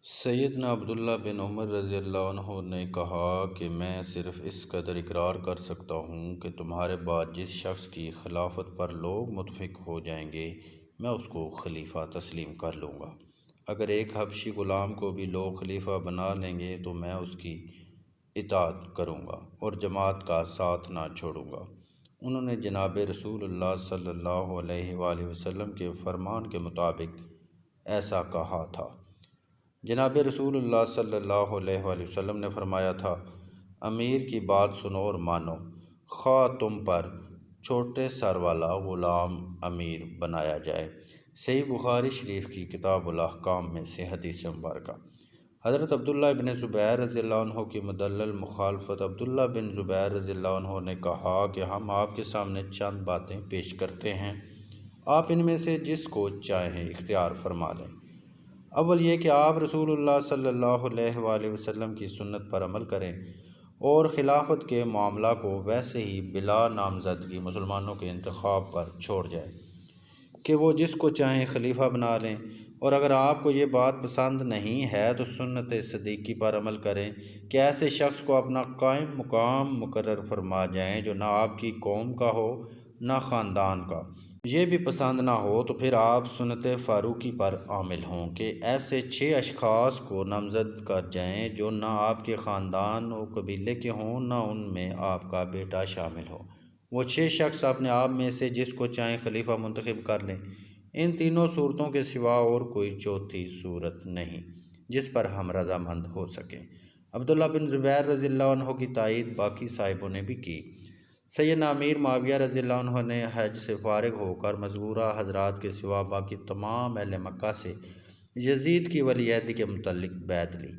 سیدنا عبداللہ بن عمر رضی اللہ عنہ نے کہا کہ میں صرف اس قدر اقرار کر سکتا ہوں کہ تمہارے بعد جس شخص کی خلافت پر لوگ متفق ہو جائیں گے میں اس کو خلیفہ تسلیم کر لوں گا۔ اگر ایک حبشی غلام کو بھی لوگ خلیفہ بنا لیں گے تو میں اس کی اطاعت کروں گا اور جماعت کا ساتھ نہ چھوڑوں گا۔ انہوں نے جناب رسول اللہ صلی اللہ علیہ وآلہ وسلم کے فرمان کے مطابق ایسا کہا تھا۔ جناب رسول اللہ صلی اللہ علیہ وآلہ وسلم نے فرمایا تھا، امیر کی بات سنو اور مانو، خواہ تم پر چھوٹے سر والا غلام امیر بنایا جائے۔ صحیح بخاری شریف کی کتاب الاحکام میں سے حدیث مبارکہ۔ حضرت عبداللہ بن زبیر رضی اللہ عنہ کی مدلل مخالفت۔ عبداللہ بن زبیر رضی اللہ عنہ نے کہا کہ ہم آپ کے سامنے چند باتیں پیش کرتے ہیں، آپ ان میں سے جس کو چاہیں اختیار فرما لیں۔ اول یہ کہ آپ رسول اللہ صلی اللہ علیہ وآلہ وسلم کی سنت پر عمل کریں اور خلافت کے معاملہ کو ویسے ہی بلا نامزدگی مسلمانوں کے انتخاب پر چھوڑ جائیں کہ وہ جس کو چاہیں خلیفہ بنا لیں، اور اگر آپ کو یہ بات پسند نہیں ہے تو سنت صدیقی پر عمل کریں کہ ایسے شخص کو اپنا قائم مقام مقرر فرما جائیں جو نہ آپ کی قوم کا ہو نہ خاندان کا۔ یہ بھی پسند نہ ہو تو پھر آپ سنت فاروقی پر عامل ہوں کہ ایسے 6 اشخاص کو نامزد کر جائیں جو نہ آپ کے خاندان و قبیلے کے ہوں نہ ان میں آپ کا بیٹا شامل ہو۔ وہ 6 شخص اپنے آپ میں سے جس کو چاہیں خلیفہ منتخب کر لیں۔ ان تینوں صورتوں کے سوا اور کوئی چوتھی صورت نہیں جس پر ہم رضامند ہو سکیں۔ عبداللہ بن زبیر رضی اللہ عنہ کی تائید باقی صاحبوں نے بھی کی۔ سیدنا امیر معاویہ رضی اللہ عنہ نے حج سے فارغ ہو کر مذکورہ حضرات کے سوا باقی تمام اہل مکہ سے یزید کی ولی عہدی کے متعلق بیعت لی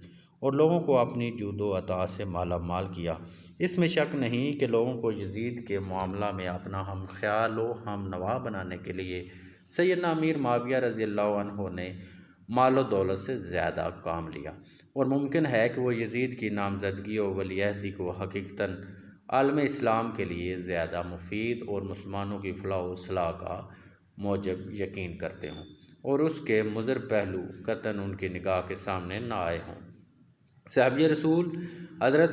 اور لوگوں کو اپنی جود و عطا سے مالا مال کیا۔ اس میں شک نہیں کہ لوگوں کو یزید کے معاملہ میں اپنا ہم خیال و ہم نوا بنانے کے لیے سیدنا امیر معاویہ رضی اللہ عنہ نے مال و دولت سے زیادہ کام لیا، اور ممکن ہے کہ وہ یزید کی نامزدگی و ولی عہدی کو حقیقتاً عالم اسلام کے لیے زیادہ مفید اور مسلمانوں کی فلاح و اصلاح کا موجب یقین کرتے ہوں، اور اس کے مضر پہلو قطعاً ان کی نگاہ کے سامنے نہ آئے ہوں۔ صحابی رسول حضرت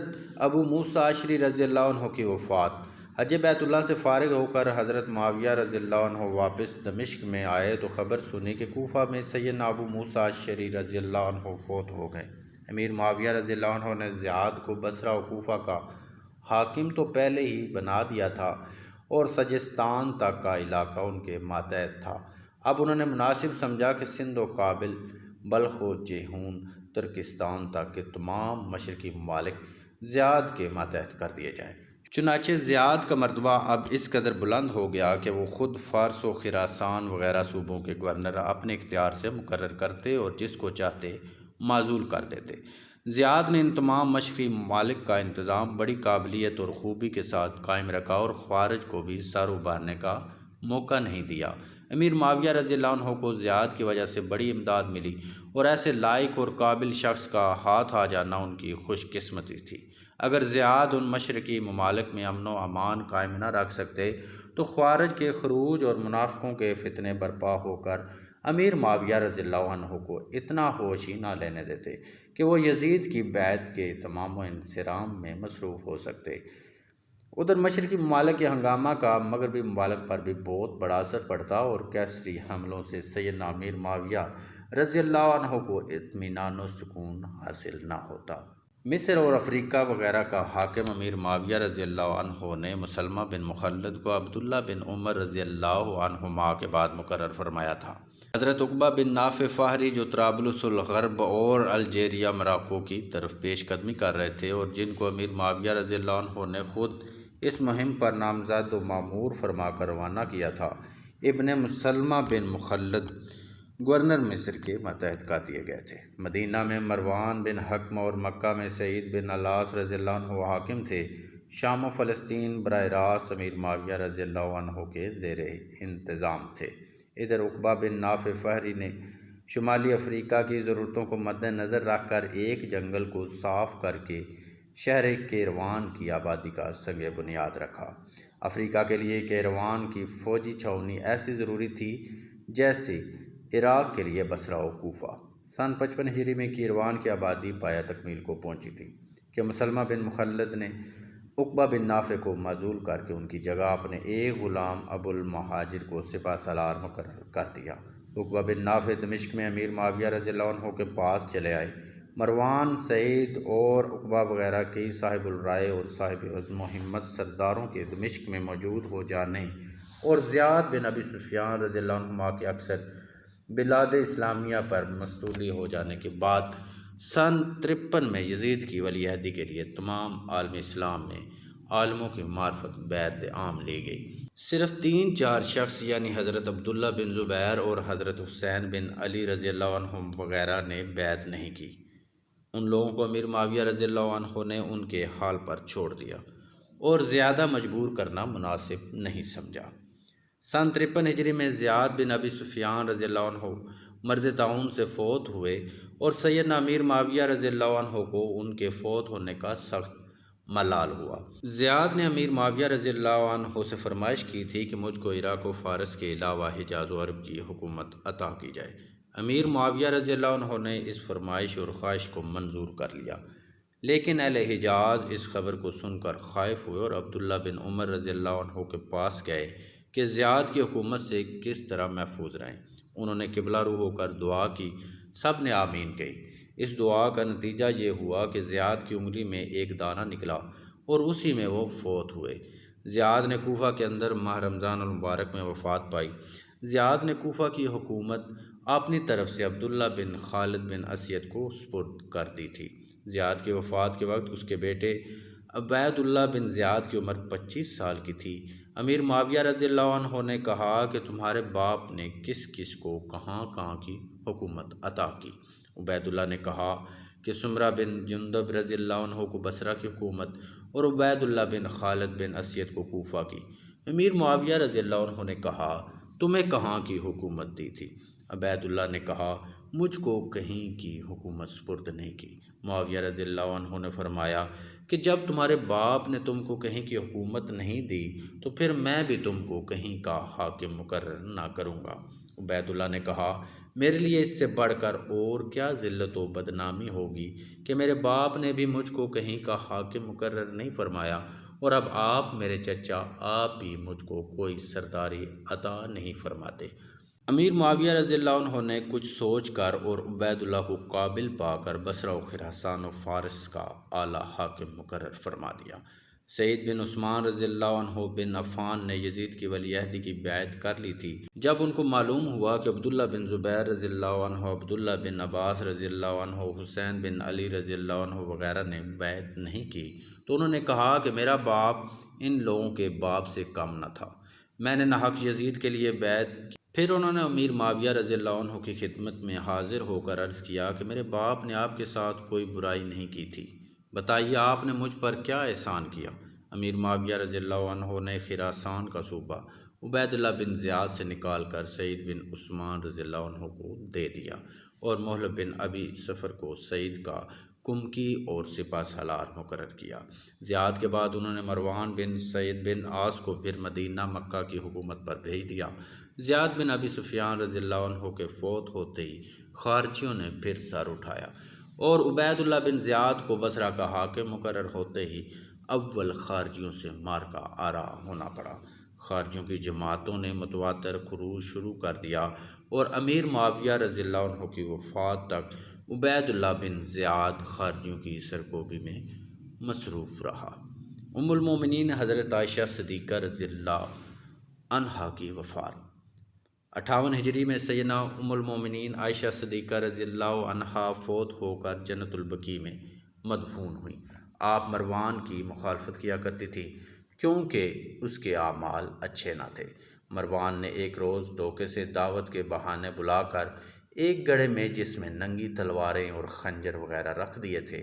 ابو موسیٰ اشعری رضی اللہ عنہ کی وفات۔ حج بیت اللہ سے فارغ ہو کر حضرت معاویہ رضی اللہ عنہ واپس دمشق میں آئے تو خبر سنی کہ کوفہ میں سیدنا ابو موسیٰ اشعری رضی اللہ عنہ فوت ہو گئے۔ امیر معاویہ رضی اللہ عنہ نے زیاد کو بصرہ و کوفہ کا حاکم تو پہلے ہی بنا دیا تھا اور سجستان تک کا علاقہ ان کے ماتحت تھا۔ اب انہوں نے مناسب سمجھا کہ سندھ و کابل، بلخ و جیحون، ترکستان تک کے تمام مشرقی ممالک زیاد کے ماتحت کر دیے جائیں۔ چنانچہ زیاد کا مرتبہ اب اس قدر بلند ہو گیا کہ وہ خود فارس و خراسان وغیرہ صوبوں کے گورنر اپنے اختیار سے مقرر کرتے اور جس کو چاہتے معزول کر دیتے۔ زیاد نے ان تمام مشرقی ممالک کا انتظام بڑی قابلیت اور خوبی کے ساتھ قائم رکھا اور خوارج کو بھی سر ابھارنے کا موقع نہیں دیا۔ امیر معاویہ رضی اللہ عنہ کو زیاد کی وجہ سے بڑی امداد ملی اور ایسے لائق اور قابل شخص کا ہاتھ آ جانا ان کی خوش قسمتی تھی۔ اگر زیاد ان مشرقی ممالک میں امن و امان قائم نہ رکھ سکتے تو خوارج کے خروج اور منافقوں کے فتنے برپا ہو کر امیر معاویہ رضی اللہ عنہ کو اتنا ہوش ہی نہ لینے دیتے کہ وہ یزید کی بیعت کے تمام و انصرام میں مصروف ہو سکتے۔ ادھر مشرقی ممالک کے ہنگامہ کا مغربی ممالک پر بھی بہت بڑا اثر پڑتا اور کیسری حملوں سے سیدنا امیر معاویہ رضی اللہ عنہ کو اطمینان و سکون حاصل نہ ہوتا۔ مصر اور افریقہ وغیرہ کا حاکم امیر معاویہ رضی اللہ عنہ نے مسلمہ بن مخلد کو عبداللہ بن عمر رضی اللہ عنہما کے بعد مقرر فرمایا تھا۔ حضرت عقبہ بن نافع فہری جو طرابلس الغرب اور الجیریا مراکو کی طرف پیش قدمی کر رہے تھے اور جن کو امیر معاویہ رضی اللہ عنہ نے خود اس مہم پر نامزد و مامور فرما کر روانہ کیا تھا، ابن مسلمہ بن مخلد گورنر مصر کے ماتحت کر دیے گئے تھے۔ مدینہ میں مروان بن حکم اور مکہ میں سعید بن العاص رضی اللہ عنہ حاکم تھے۔ شام و فلسطین براہ راست امیر معاویہ رضی اللہ عنہ کے زیر انتظام تھے۔ ادھر عقبہ بن نافع فہری نے شمالی افریقہ کی ضرورتوں کو مد نظر رکھ کر ایک جنگل کو صاف کر کے شہر کیروان کی آبادی کا سنگ بنیاد رکھا۔ افریقہ کے لیے کیروان کی فوجی چھاؤنی ایسی ضروری تھی جیسے عراق کے لیے بصرہ و کوفہ۔ سن 55 ہجری میں کیروان کی آبادی پایا تکمیل کو پہنچی تھی کہ مسلمہ بن مخلد نے عقبہ بن نافع کو معزول کر کے ان کی جگہ اپنے ایک غلام ابو المہاجر کو سپہ سالار مقرر کر دیا۔ عقبہ بن نافع دمشق میں امیر معاویہ رضی اللہ عنہ کے پاس چلے آئے۔ مروان، سعید اور عقبہ وغیرہ کئی صاحب الرائے اور صاحب عزم و ہمت سرداروں کے دمشق میں موجود ہو جانے اور زیاد بن ابی سفیان رضی اللہ عنہما کے اکثر بلاد اسلامیہ پر مستولی ہو جانے کے بعد سن 53 میں یزید کی ولی عہدی کے لیے تمام عالم اسلام میں عالموں کی معرفت بیعت عام لی گئی۔ صرف 3-4 شخص یعنی حضرت عبداللہ بن زبیر اور حضرت حسین بن علی رضی اللہ عنہم وغیرہ نے بیعت نہیں کی۔ ان لوگوں کو امیر معاویہ رضی اللہ عنہ نے ان کے حال پر چھوڑ دیا اور زیادہ مجبور کرنا مناسب نہیں سمجھا۔ سن 53 ہجری میں زیاد بن ابی سفیان رضی اللہ عنہ مرض طاعون سے فوت ہوئے اور سیدنا امیر معاویہ رضی اللہ عنہ کو ان کے فوت ہونے کا سخت ملال ہوا۔ زیاد نے امیر معاویہ رضی اللہ عنہ سے فرمائش کی تھی کہ مجھ کو عراق و فارس کے علاوہ حجاز و عرب کی حکومت عطا کی جائے۔ امیر معاویہ رضی اللہ عنہ نے اس فرمائش اور خواہش کو منظور کر لیا، لیکن اہل حجاز اس خبر کو سن کر خائف ہوئے اور عبداللہ بن عمر رضی اللہ عنہ کے پاس گئے کہ زیاد کی حکومت سے کس طرح محفوظ رہیں۔ انہوں نے قبلہ رو ہو کر دعا کی، سب نے آمین کہی۔ اس دعا کا نتیجہ یہ ہوا کہ زیاد کی انگلی میں ایک دانہ نکلا اور اسی میں وہ فوت ہوئے۔ زیاد نے کوفہ کے اندر ماہ رمضان المبارک میں وفات پائی۔ زیاد نے کوفہ کی حکومت اپنی طرف سے عبداللہ بن خالد بن اسید کو سپرد کر دی تھی۔ زیاد کی وفات کے وقت اس کے بیٹے عبید اللہ بن زیاد کی عمر 25 سال کی تھی۔ امیر معاویہ رضی اللہ عنہ نے کہا کہ تمہارے باپ نے کس کس کو کہاں کہاں کی حکومت عطا کی؟ عبید اللہ نے کہا کہ سمرہ بن جندب رضی اللہ عنہ کو بصرہ کی حکومت اور عبید اللہ بن خالد بن اسید کو کوفہ کی۔ امیر معاویہ رضی اللہ عنہ نے کہا تمہیں کہاں کی حکومت دی تھی؟ عبید اللہ نے کہا مجھ کو کہیں کی حکومت سپرد نہیں کی۔ معاویہ رضی اللہ عنہ نے فرمایا کہ جب تمہارے باپ نے تم کو کہیں کی حکومت نہیں دی تو پھر میں بھی تم کو کہیں کا حاکم مقرر نہ کروں گا۔ عبید اللہ نے کہا میرے لیے اس سے بڑھ کر اور کیا ذلت و بدنامی ہوگی کہ میرے باپ نے بھی مجھ کو کہیں کا حاکم مقرر نہیں فرمایا اور اب آپ میرے چچا آپ بھی مجھ کو کوئی سرداری عطا نہیں فرماتے۔ امیر معاویہ رضی اللہ عنہ نے کچھ سوچ کر اور عبید اللہ کو قابل پا کر بصرہ و خراسان و فارس کا اعلیٰ حاکم مقرر فرما دیا۔ سعید بن عثمان رضی اللہ عنہ بن عفان نے یزید کی ولی عہدی کی بیعت کر لی تھی۔ جب ان کو معلوم ہوا کہ عبداللہ بن زبیر رضی اللہ عنہ، عبداللہ بن عباس رضی اللہ عنہ، حسین بن علی رضی اللہ عنہ وغیرہ نے بیعت نہیں کی تو انہوں نے کہا کہ میرا باپ ان لوگوں کے باپ سے کم نہ تھا، میں نے ناحق یزید کے لیے بیعت کی۔ پھر انہوں نے امیر معاویہ رضی اللہ عنہ کی خدمت میں حاضر ہو کر عرض کیا کہ میرے باپ نے آپ کے ساتھ کوئی برائی نہیں کی تھی، بتائیے آپ نے مجھ پر کیا احسان کیا؟ امیر معاویہ رضی اللہ عنہ نے خراسان کا صوبہ عبید اللہ بن زیاد سے نکال کر سعید بن عثمان رضی اللہ عنہ کو دے دیا اور محلب بن ابی صفر کو سعید کا کمکی اور سپہ سالار مقرر کیا۔ زیاد کے بعد انہوں نے مروان بن سعید بن عاص کو پھر مدینہ مکہ کی حکومت پر بھیج دیا۔ زیاد بن ابی سفیان رضی اللہ عنہ کے فوت ہوتے ہی خارجیوں نے پھر سر اٹھایا اور عبید اللہ بن زیاد کو بصرہ کا حاکم مقرر ہوتے ہی اول خارجیوں سے مارکا آرا ہونا پڑا۔ خارجیوں کی جماعتوں نے متواتر خروج شروع کر دیا اور امیر معاویہ رضی اللہ عنہ کی وفات تک عبید اللہ بن زیاد خارجیوں کی سرکوبی میں مصروف رہا۔ ام المومنین حضرت عائشہ صدیقہ رضی اللہ عنہا کی وفات 58 ہجری میں سیدنا ام المومنین عائشہ صدیقہ رضی اللہ عنہا فوت ہو کر جنت البقیع میں مدفون ہوئیں۔ آپ مروان کی مخالفت کیا کرتی تھی کیونکہ اس کے اعمال اچھے نہ تھے۔ مروان نے ایک روز دھوکے سے دعوت کے بہانے بلا کر ایک گڑھے میں جس میں ننگی تلواریں اور خنجر وغیرہ رکھ دیے تھے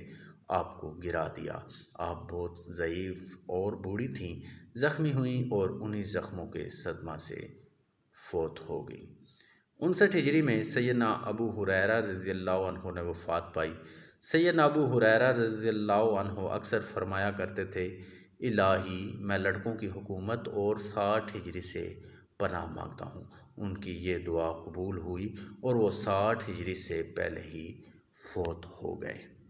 آپ کو گرا دیا۔ آپ بہت ضعیف اور بوڑھی تھیں، زخمی ہوئیں اور انہی زخموں کے صدمہ سے فوت ہو گئی۔ 59 ہجری میں سیدنا ابو ہریرہ رضی اللہ عنہ نے وفات پائی۔ سیدنا ابو ہریرہ رضی اللہ عنہ اکثر فرمایا کرتے تھے الہی میں لڑکوں کی حکومت اور 60 ہجری سے پناہ مانگتا ہوں۔ ان کی یہ دعا قبول ہوئی اور وہ 60 ہجری سے پہلے ہی فوت ہو گئے۔